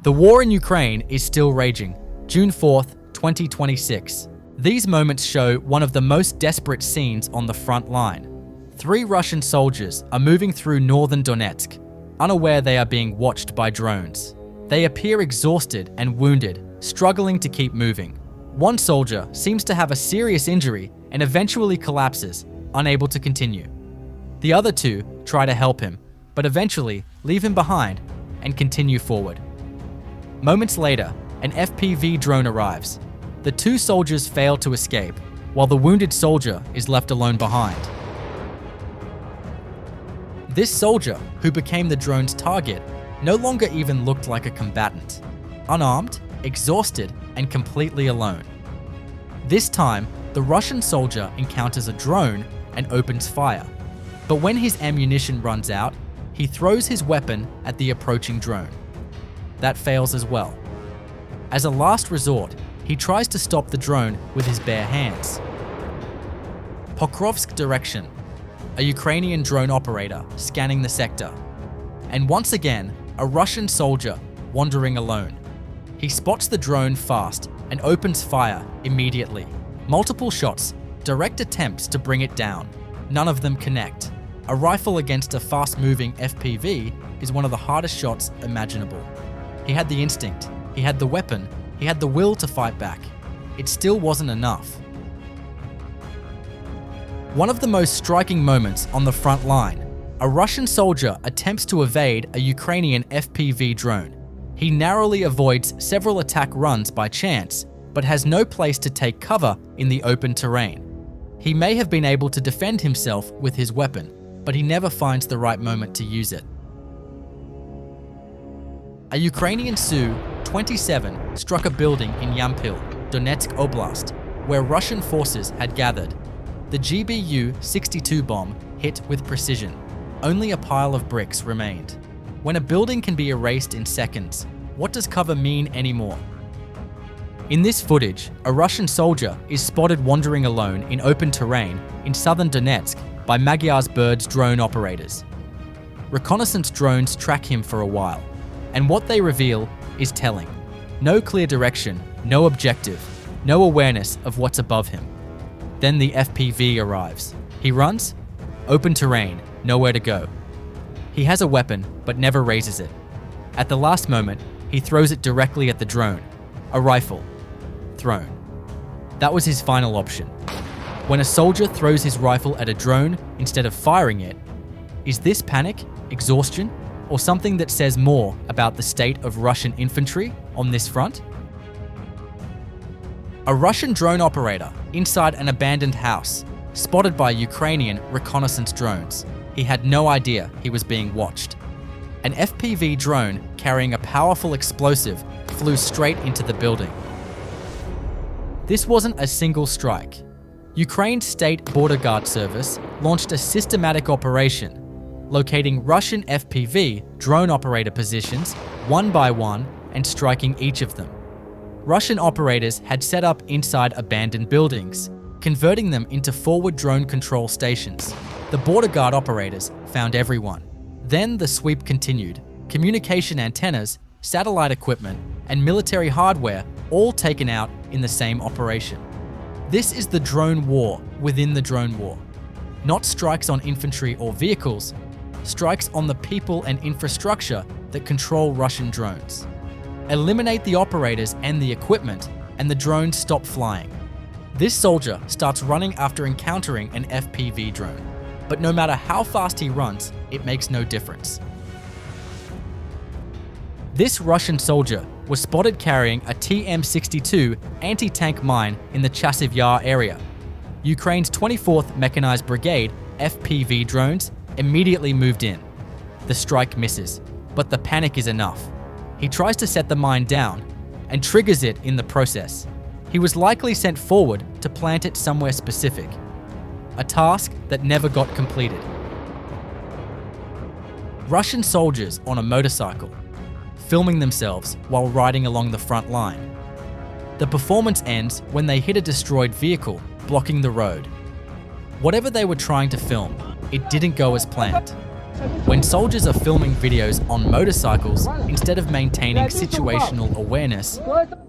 The war in Ukraine is still raging. June 4th, 2026. These moments show one of the most desperate scenes on the front line. 3 Russian soldiers are moving through northern Donetsk, unaware they are being watched by drones. They appear exhausted and wounded, struggling to keep moving. One soldier seems to have a serious injury and eventually collapses, unable to continue. The other 2 try to help him, but eventually leave him behind and continue forward. Moments later, an FPV drone arrives. The 2 soldiers fail to escape, while the wounded soldier is left alone behind. This soldier, who became the drone's target, no longer even looked like a combatant. Unarmed, exhausted, and completely alone. This time, the Russian soldier encounters a drone and opens fire. But when his ammunition runs out, he throws his weapon at the approaching drone. That fails as well. As a last resort, he tries to stop the drone with his bare hands. Pokrovsk direction. A Ukrainian drone operator scanning the sector. And once again, a Russian soldier wandering alone. He spots the drone fast and opens fire immediately. Multiple shots, direct attempts to bring it down. None of them connect. A rifle against a fast-moving FPV is one of the hardest shots imaginable. He had the instinct, he had the weapon, he had the will to fight back. It still wasn't enough. One of the most striking moments on the front line, a Russian soldier attempts to evade a Ukrainian FPV drone. He narrowly avoids several attack runs by chance, but has no place to take cover in the open terrain. He may have been able to defend himself with his weapon, but he never finds the right moment to use it. A Ukrainian Su-27 struck a building in Yampil, Donetsk Oblast, where Russian forces had gathered. The GBU-62 bomb hit with precision. Only a pile of bricks remained. When a building can be erased in seconds, what does cover mean anymore? In this footage, a Russian soldier is spotted wandering alone in open terrain in southern Donetsk by Magyar Birds drone operators. Reconnaissance drones track him for a while, and what they reveal is telling. No clear direction, no objective, no awareness of what's above him. Then the FPV arrives. He runs, open terrain, nowhere to go. He has a weapon, but never raises it. At the last moment, he throws it directly at the drone. A rifle. Thrown. That was his final option. When a soldier throws his rifle at a drone instead of firing it, is this panic, exhaustion, or something that says more about the state of Russian infantry on this front? A Russian drone operator inside an abandoned house, spotted by Ukrainian reconnaissance drones. He had no idea he was being watched. An FPV drone carrying a powerful explosive flew straight into the building. This wasn't a single strike. Ukraine's State Border Guard Service launched a systematic operation, locating Russian FPV drone operator positions one by one and striking each of them. Russian operators had set up inside abandoned buildings, converting them into forward drone control stations. The Border Guard operators found everyone. Then the sweep continued. Communication antennas, satellite equipment, and military hardware all taken out in the same operation. This is the drone war within the drone war. Not strikes on infantry or vehicles, strikes on the people and infrastructure that control Russian drones. Eliminate the operators and the equipment, and the drones stop flying. This soldier starts running after encountering an FPV drone, but no matter how fast he runs, it makes no difference. This Russian soldier was spotted carrying a TM-62 anti-tank mine in the Chasiv Yar area. Ukraine's 24th Mechanized Brigade FPV drones immediately moved in. The strike misses, but the panic is enough. He tries to set the mine down and triggers it in the process. He was likely sent forward to plant it somewhere specific, a task that never got completed. Russian soldiers on a motorcycle, filming themselves while riding along the front line. The performance ends when they hit a destroyed vehicle blocking the road. Whatever they were trying to film, it didn't go as planned. When soldiers are filming videos on motorcycles instead of maintaining situational awareness,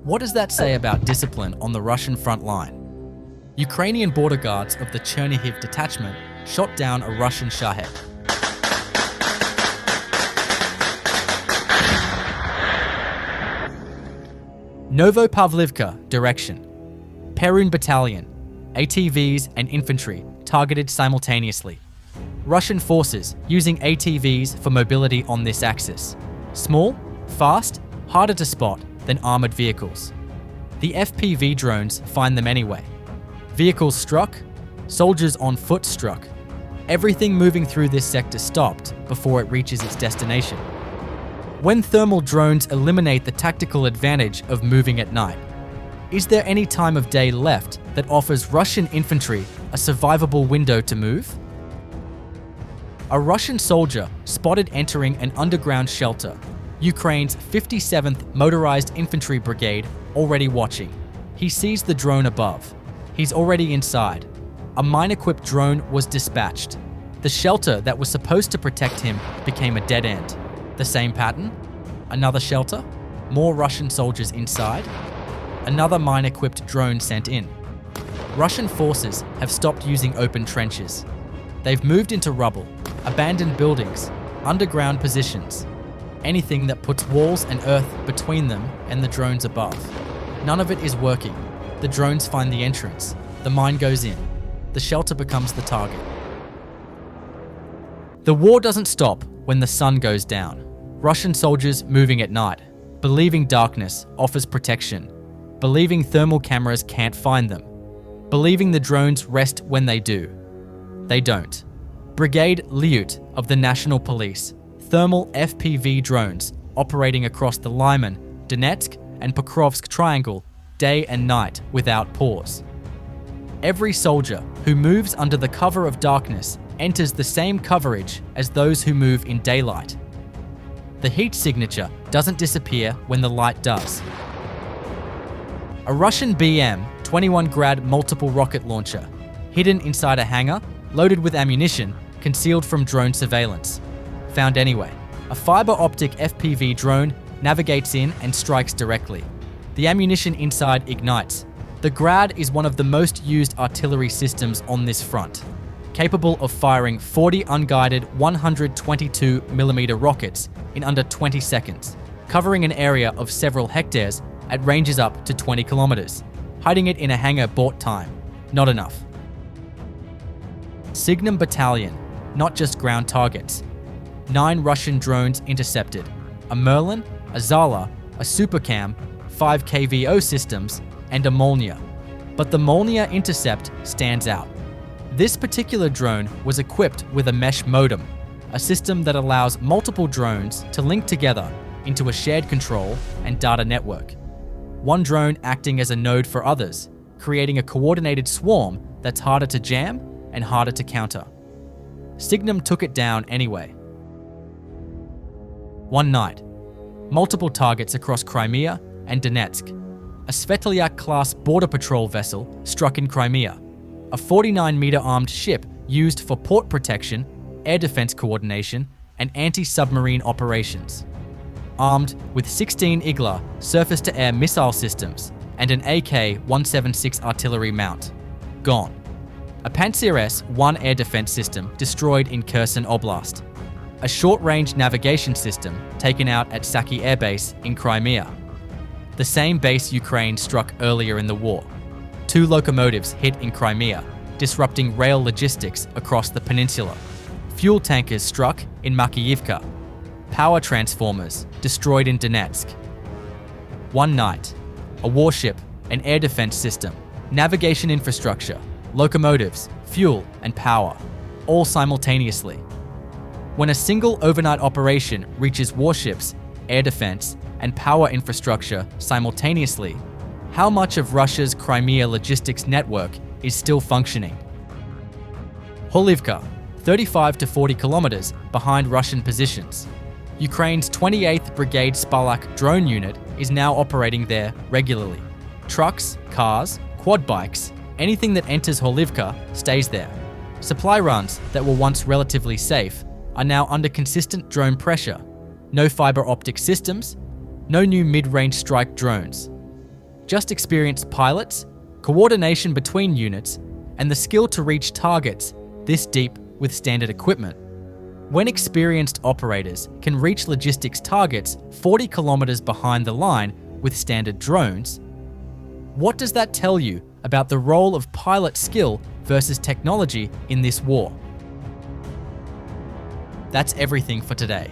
what does that say about discipline on the Russian front line? Ukrainian border guards of the Chernihiv detachment shot down a Russian Shahed. Novopavlivka direction. Perun Battalion, ATVs and infantry targeted simultaneously. Russian forces using ATVs for mobility on this axis. Small, fast, harder to spot than armored vehicles. The FPV drones find them anyway. Vehicles struck, soldiers on foot struck. Everything moving through this sector stopped before it reaches its destination. When thermal drones eliminate the tactical advantage of moving at night, is there any time of day left that offers Russian infantry a survivable window to move? A Russian soldier spotted entering an underground shelter. Ukraine's 57th Motorized Infantry Brigade already watching. He sees the drone above. He's already inside. A mine-equipped drone was dispatched. The shelter that was supposed to protect him became a dead end. The same pattern? Another shelter? More Russian soldiers inside? Another mine-equipped drone sent in. Russian forces have stopped using open trenches. They've moved into rubble, abandoned buildings, underground positions, anything that puts walls and earth between them and the drones above. None of it is working. The drones find the entrance. The mine goes in. The shelter becomes the target. The war doesn't stop when the sun goes down. Russian soldiers moving at night, believing darkness offers protection, believing thermal cameras can't find them, believing the drones rest when they do. They don't. Brigade Lyut of the National Police, thermal FPV drones operating across the Lyman, Donetsk and Pokrovsk triangle day and night without pause. Every soldier who moves under the cover of darkness enters the same coverage as those who move in daylight. The heat signature doesn't disappear when the light does. A Russian BM-21 Grad multiple rocket launcher, hidden inside a hangar, loaded with ammunition, concealed from drone surveillance. Found anyway. A fiber-optic FPV drone navigates in and strikes directly. The ammunition inside ignites. The Grad is one of the most used artillery systems on this front, capable of firing 40 unguided 122mm rockets in under 20 seconds, covering an area of several hectares at ranges up to 20 kilometers. Hiding it in a hangar bought time. Not enough. Signum Battalion, not just ground targets. 9 Russian drones intercepted. A Merlin, a Zala, a Supercam, 5 KVO systems, and a Molniya. But the Molniya intercept stands out. This particular drone was equipped with a mesh modem, a system that allows multiple drones to link together into a shared control and data network. One drone acting as a node for others, creating a coordinated swarm that's harder to jam and harder to counter. Signum took it down anyway. One night, multiple targets across Crimea and Donetsk. A Svetlyak-class border patrol vessel struck in Crimea. A 49-meter armed ship used for port protection, air defense coordination, and anti-submarine operations. Armed with 16 Igla surface-to-air missile systems and an AK-176 artillery mount. Gone. A Pantsir S-1 air defense system destroyed in Kherson Oblast. A short-range navigation system taken out at Saki Air Base in Crimea. The same base Ukraine struck earlier in the war. 2 locomotives hit in Crimea, disrupting rail logistics across the peninsula. Fuel tankers struck in Makiyivka. Power transformers destroyed in Donetsk. One night, a warship, an air defense system, navigation infrastructure, locomotives, fuel, and power, all simultaneously. When a single overnight operation reaches warships, air defense, and power infrastructure simultaneously, how much of Russia's Crimea logistics network is still functioning? Horlivka, 35 to 40 kilometers behind Russian positions. Ukraine's 28th Brigade Spalakh drone unit is now operating there regularly. Trucks, cars, quad bikes, anything that enters Horlivka stays there. Supply runs that were once relatively safe are now under consistent drone pressure. No fiber-optic systems, no new mid-range strike drones. Just experienced pilots, coordination between units, and the skill to reach targets this deep with standard equipment. When experienced operators can reach logistics targets 40 kilometers behind the line with standard drones, what does that tell you about the role of pilot skill versus technology in this war? That's everything for today.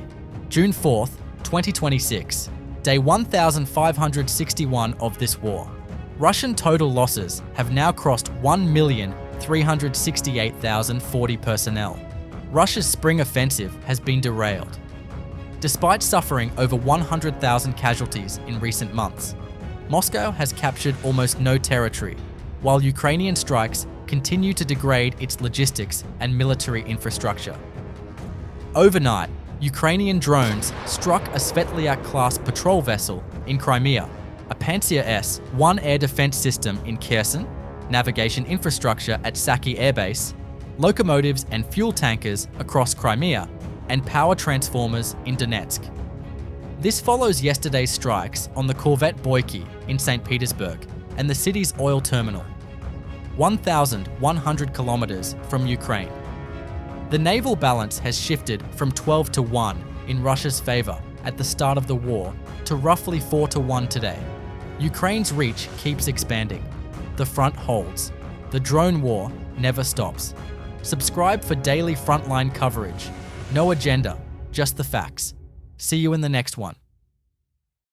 June 4th, 2026, day 1561 of this war. Russian total losses have now crossed 1,368,040 personnel. Russia's spring offensive has been derailed. Despite suffering over 100,000 casualties in recent months, Moscow has captured almost no territory, while Ukrainian strikes continue to degrade its logistics and military infrastructure. Overnight, Ukrainian drones struck a Svetlyak-class patrol vessel in Crimea, a Pantsir S-1 air defense system in Kherson, navigation infrastructure at Saki Air Base, locomotives and fuel tankers across Crimea, and power transformers in Donetsk. This follows yesterday's strikes on the corvette Boyki in St. Petersburg and the city's oil terminal, 1,100 kilometers from Ukraine. The naval balance has shifted from 12-1 in Russia's favor at the start of the war to roughly 4-1 today. Ukraine's reach keeps expanding. The front holds. The drone war never stops. Subscribe for daily Frontline coverage. No agenda, just the facts. See you in the next one.